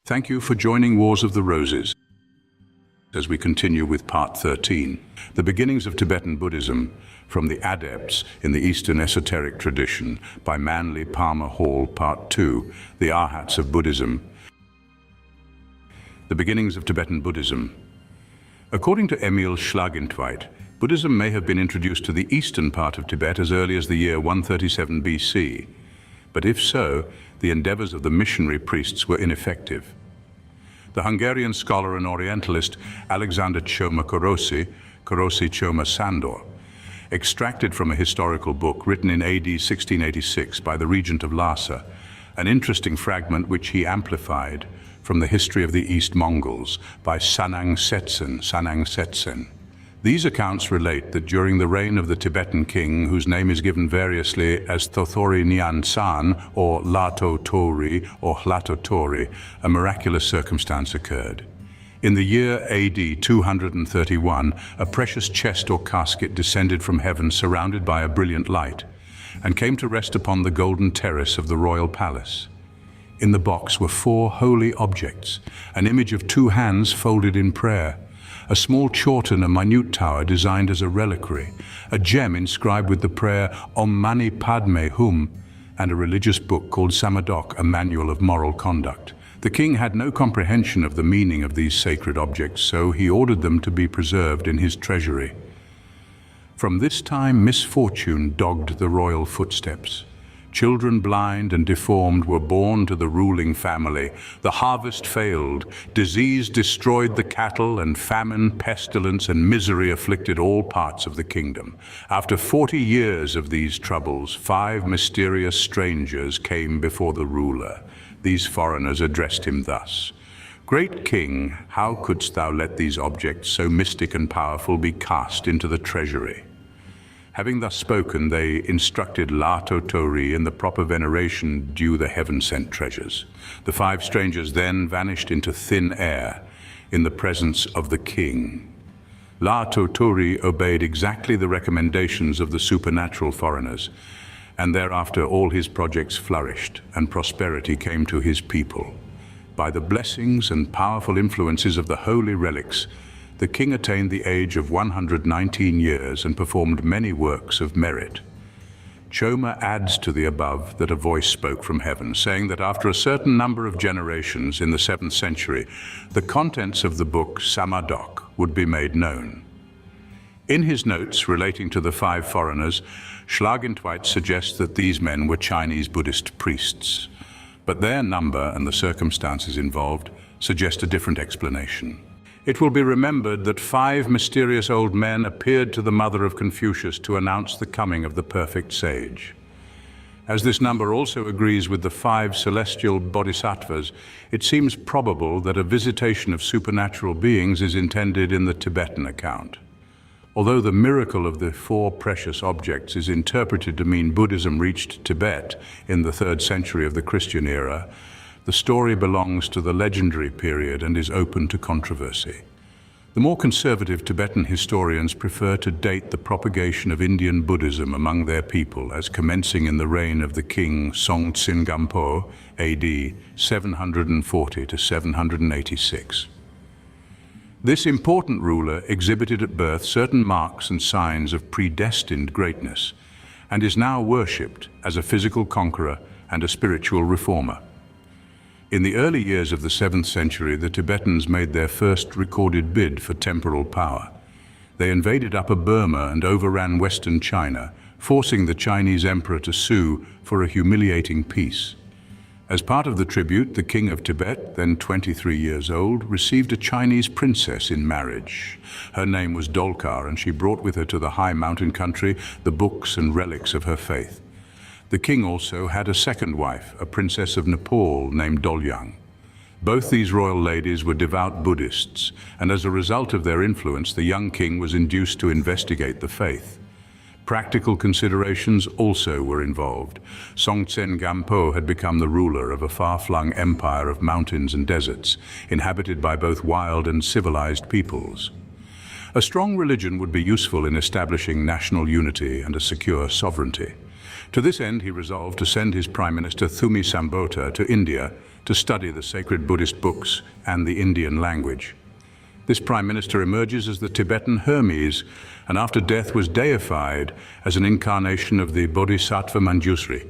Thank you for joining Wars of the Roses as we continue with Part 13, The Beginnings of Tibetan Buddhism from the Adepts in the Eastern Esoteric Tradition by Manly Palmer Hall, Part 2, The Arhats of Buddhism. The Beginnings of Tibetan Buddhism. According to Emil Schlagintweit, Buddhism may have been introduced to the eastern part of Tibet as early as the year 137 BC. But if so, the endeavors of the missionary priests were ineffective. The Hungarian scholar and Orientalist Alexander Csoma Korosi, Korosi Csoma Sandor, extracted from a historical book written in AD 1686 by the Regent of Lhasa, an interesting fragment which he amplified from the history of the East Mongols by Sanang Setsen, Sanang Setsen. These accounts relate that during the reign of the Tibetan king, whose name is given variously as Thothori Nyan San or Lato Tori or Hlato Tori, a miraculous circumstance occurred. In the year AD 231, a precious chest or casket descended from heaven surrounded by a brilliant light, and came to rest upon the golden terrace of the royal palace. In the box were 4 holy objects, an image of 2 hands folded in prayer, a small chort and a minute tower designed as a reliquary, a gem inscribed with the prayer Om Mani Padme Hum, and a religious book called Samadok, a manual of moral conduct. The king had no comprehension of the meaning of these sacred objects, so he ordered them to be preserved in his treasury. From this time, misfortune dogged the royal footsteps. Children blind and deformed were born to the ruling family. The harvest failed, disease destroyed the cattle, and famine, pestilence, and misery afflicted all parts of the kingdom. After 40 years of these troubles, 5 mysterious strangers came before the ruler. These foreigners addressed him thus: "Great king, how couldst thou let these objects, so mystic and powerful, be cast into the treasury?" Having thus spoken, they instructed Lato Tori in the proper veneration due the heaven-sent treasures. The 5 strangers then vanished into thin air in the presence of the king. Lato Tori obeyed exactly the recommendations of the supernatural foreigners, and thereafter all his projects flourished and prosperity came to his people. By the blessings and powerful influences of the holy relics, the king attained the age of 119 years and performed many works of merit. Csoma adds to the above that a voice spoke from heaven, saying that after a certain number of generations in the 7th century, the contents of the book Samadok would be made known. In his notes relating to the 5 foreigners, Schlagintweit suggests that these men were Chinese Buddhist priests, but their number and the circumstances involved suggest a different explanation. It will be remembered that 5 mysterious old men appeared to the mother of Confucius to announce the coming of the perfect sage. As this number also agrees with the 5 celestial bodhisattvas, it seems probable that a visitation of supernatural beings is intended in the Tibetan account. Although the miracle of the 4 precious objects is interpreted to mean Buddhism reached Tibet in the 3rd century of the Christian era, the story belongs to the legendary period and is open to controversy. The more conservative Tibetan historians prefer to date the propagation of Indian Buddhism among their people as commencing in the reign of the king Songtsen Gampo, AD 740 to 786. This important ruler exhibited at birth certain marks and signs of predestined greatness, and is now worshipped as a physical conqueror and a spiritual reformer. In the early years of the 7th century, the Tibetans made their first recorded bid for temporal power. They invaded Upper Burma and overran western China, forcing the Chinese emperor to sue for a humiliating peace. As part of the tribute, the king of Tibet, then 23 years old, received a Chinese princess in marriage. Her name was Dolkar, and she brought with her to the high mountain country the books and relics of her faith. The king also had a second wife, a princess of Nepal named Dolyang. Both these royal ladies were devout Buddhists, and as a result of their influence, the young king was induced to investigate the faith. Practical considerations also were involved. Songtsen Gampo had become the ruler of a far-flung empire of mountains and deserts, inhabited by both wild and civilized peoples. A strong religion would be useful in establishing national unity and a secure sovereignty. To this end, he resolved to send his Prime Minister Thumi Sambota to India to study the sacred Buddhist books and the Indian language. This prime minister emerges as the Tibetan Hermes, and after death was deified as an incarnation of the Bodhisattva Manjusri.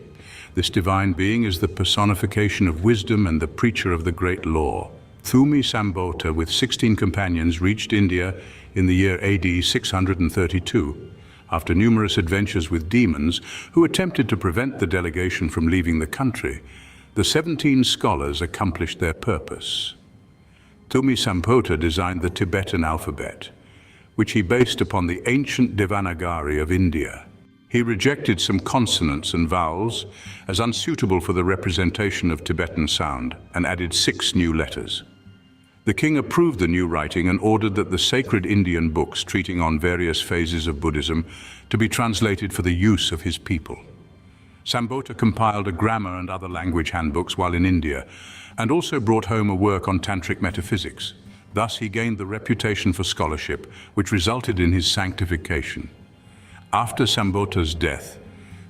This divine being is the personification of wisdom and the preacher of the great law. Thumi Sambhota, with 16 companions, reached India in the year AD 632, after numerous adventures with demons who attempted to prevent the delegation from leaving the country. The 17 scholars accomplished their purpose. Thumi Sambhota designed the Tibetan alphabet, which he based upon the ancient Devanagari of India. He rejected some consonants and vowels as unsuitable for the representation of Tibetan sound and added 6 new letters. The king approved the new writing and ordered that the sacred Indian books treating on various phases of Buddhism to be translated for the use of his people. Sambhota compiled a grammar and other language handbooks while in India, and also brought home a work on tantric metaphysics. Thus he gained the reputation for scholarship, which resulted in his sanctification. After Sambhota's death,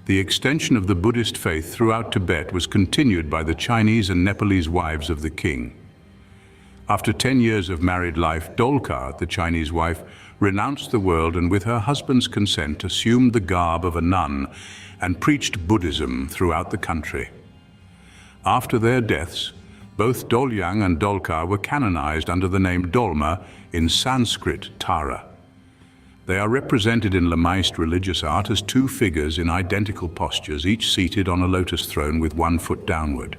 the extension of the Buddhist faith throughout Tibet was continued by the Chinese and Nepalese wives of the king. After 10 years of married life, Dolkar, the Chinese wife, renounced the world and with her husband's consent assumed the garb of a nun and preached Buddhism throughout the country. After their deaths, both Dolyang and Dolkar were canonized under the name Dolma, in Sanskrit Tara. They are represented in Lamaist religious art as 2 figures in identical postures, each seated on a lotus throne with 1 foot downward.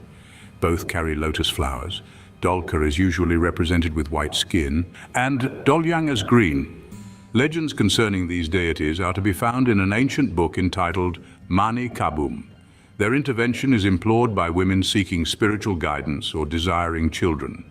Both carry lotus flowers. Dolkar is usually represented with white skin, and Dolyang as green. Legends concerning these deities are to be found in an ancient book entitled Mani Kabum. Their intervention is implored by women seeking spiritual guidance or desiring children.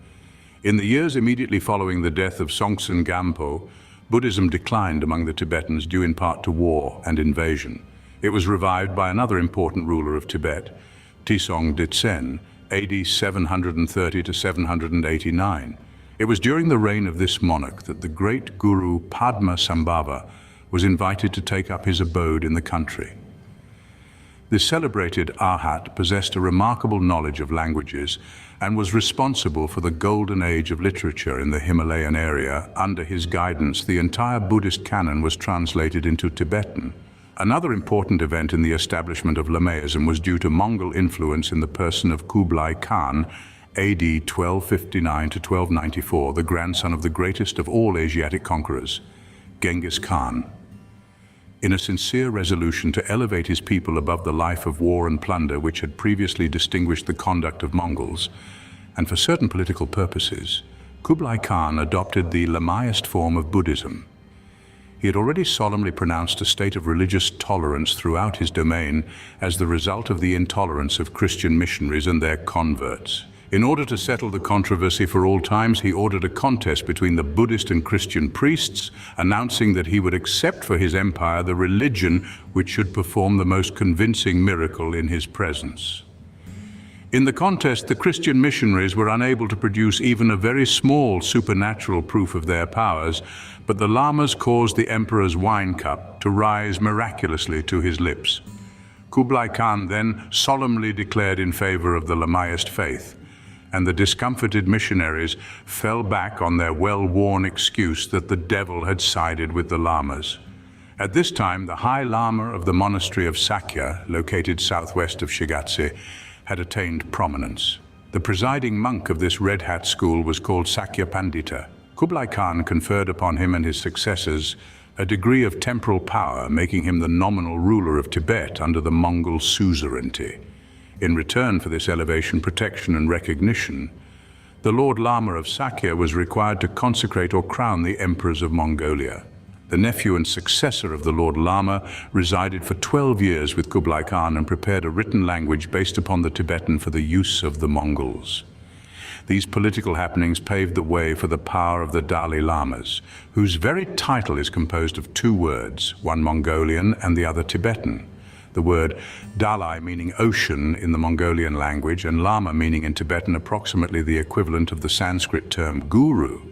In the years immediately following the death of Songtsen Gampo, Buddhism declined among the Tibetans due in part to war and invasion. It was revived by another important ruler of Tibet, Trisong Detsen, AD 730 to 789. It was during the reign of this monarch that the great guru Padma Sambhava was invited to take up his abode in the country. This celebrated Arhat possessed a remarkable knowledge of languages and was responsible for the golden age of literature in the Himalayan area. Under his guidance, the entire Buddhist canon was translated into Tibetan. Another important event in the establishment of Lamaism was due to Mongol influence in the person of Kublai Khan, AD 1259 to 1294, the grandson of the greatest of all Asiatic conquerors, Genghis Khan. In a sincere resolution to elevate his people above the life of war and plunder which had previously distinguished the conduct of Mongols, and for certain political purposes, Kublai Khan adopted the Lamaist form of Buddhism. He had already solemnly pronounced a state of religious tolerance throughout his domain as the result of the intolerance of Christian missionaries and their converts. In order to settle the controversy for all times, he ordered a contest between the Buddhist and Christian priests, announcing that he would accept for his empire the religion which should perform the most convincing miracle in his presence. In the contest, the Christian missionaries were unable to produce even a very small supernatural proof of their powers, but the lamas caused the emperor's wine cup to rise miraculously to his lips. Kublai Khan then solemnly declared in favor of the Lamaist faith, and the discomfited missionaries fell back on their well-worn excuse that the devil had sided with the lamas. At this time, the High Lama of the monastery of Sakya, located southwest of Shigatse, had attained prominence. The presiding monk of this Red Hat school was called Sakya Pandita. Kublai Khan conferred upon him and his successors a degree of temporal power, making him the nominal ruler of Tibet under the Mongol suzerainty. In return for this elevation, protection, and recognition, the Lord Lama of Sakya was required to consecrate or crown the emperors of Mongolia. The nephew and successor of the Lord Lama resided for 12 years with Kublai Khan and prepared a written language based upon the Tibetan for the use of the Mongols. These political happenings paved the way for the power of the Dalai Lamas, whose very title is composed of 2 words, one Mongolian and the other Tibetan. The word Dalai meaning ocean in the Mongolian language and Lama meaning in Tibetan approximately the equivalent of the Sanskrit term guru.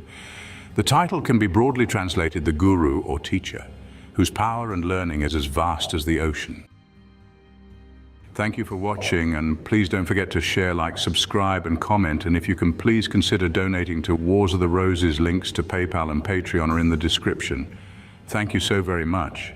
The title can be broadly translated the guru or teacher, whose power and learning is as vast as the ocean. Thank you for watching, and please don't forget to share, like, subscribe and comment, and if you can please consider donating to Wars of the Roses. Links to PayPal and Patreon are in the description. Thank you so very much.